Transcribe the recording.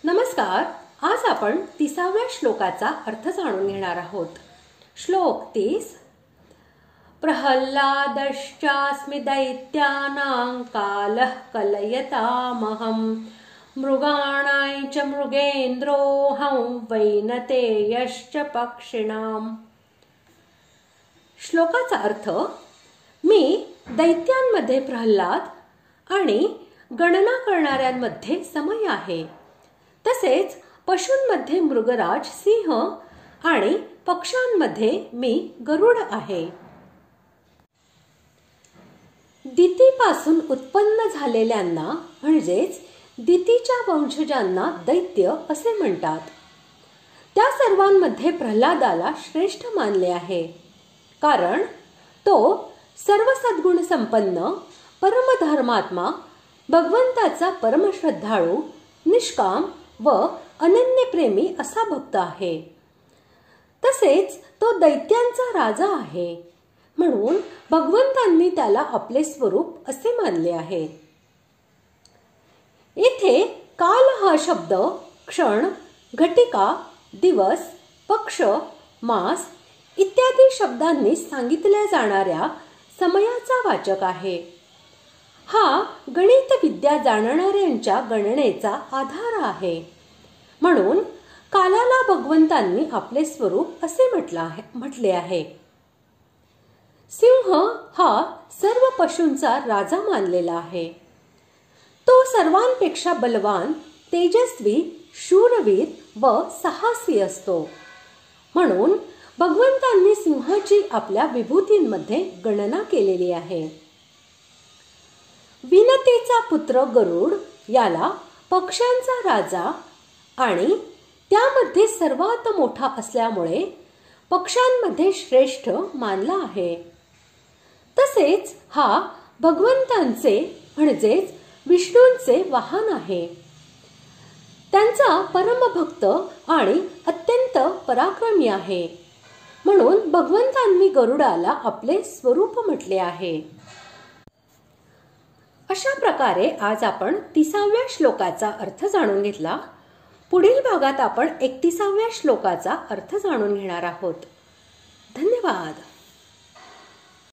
नमस्कार. आज आपण 30व्या श्लोकाचा अर्थ जाणून घेणार आहोत. श्लोक 30. प्रह्लादश्चास्मि दैत्यानां कालः कलयतामहं मृगाणां च मृगेन्द्रोऽहं वैनतेयश्च पक्षिणाम्. श्लोकाचा अर्थ: मी दैत्यांमध्ये प्रल्हाद आणि गणना करणाऱ्यांमध्ये समय आहे. तसेच पशूंमध्ये मृगराज सिंह आणि पक्ष्यांमध्ये मी गरुड आहे. दितीपासून उत्पन्न झालेल्यांना म्हणजेच दितीच्या वंशजांना दैत्य असे म्हणतात. त्या सर्वांमध्ये प्रल्हादाला श्रेष्ठ मानले आहे, कारण तो सर्व सद्गुण संपन्न परमधर्मात्मा, भगवंताचा परमश्रद्धाळू, निष्काम व अनन्यप्रेमी असा भक्त आहे. तसेच तो दैत्यांचा राजा आहे, म्हणून भगवंतांनी त्याला आपले स्वरूप असे मानले आहे. येथे काल हा शब्द क्षण, घटिका, दिवस, पक्ष, मास इत्यादी शब्दांनी सांगितल्या जाणाऱ्या समयाचा वाचक आहे. हा गणित विद्या जाणणाऱ्यांच्या गणनेचा आधार आहे. म्हणून कालाला भगवंतांनी आपले स्वरूप असे म्हटले आहे. सिंह हा सर्व पशूंचा राजा मानलेला आहे. तो सर्वांपेक्षा बलवान, तेजस्वी, शूरवीर व साहसी असतो. म्हणून भगवंतांनी सिंहाची आपल्या विभूतींमध्ये गणना केलेली आहे. विनतेचा पुत्र गरुड याला पक्ष्यांचा राजा आणि त्यामध्ये सर्वात मोठा असल्यामुळे पक्ष्यांमध्ये श्रेष्ठ मानला आहे. तसेच हा भगवंतांचे म्हणजेच विष्णूंचे वाहन आहे. त्यांचा परमभक्त आणि अत्यंत पराक्रमी आहे. म्हणून भगवंतांनी गरुडाला आपले स्वरूप म्हटले आहे. अशा प्रकारे आज आपण 30व्या श्लोकाचा अर्थ जाणून घेतला. पुढील भागात आपण 31व्या श्लोकाचा अर्थ जाणून घेणार आहोत. धन्यवाद.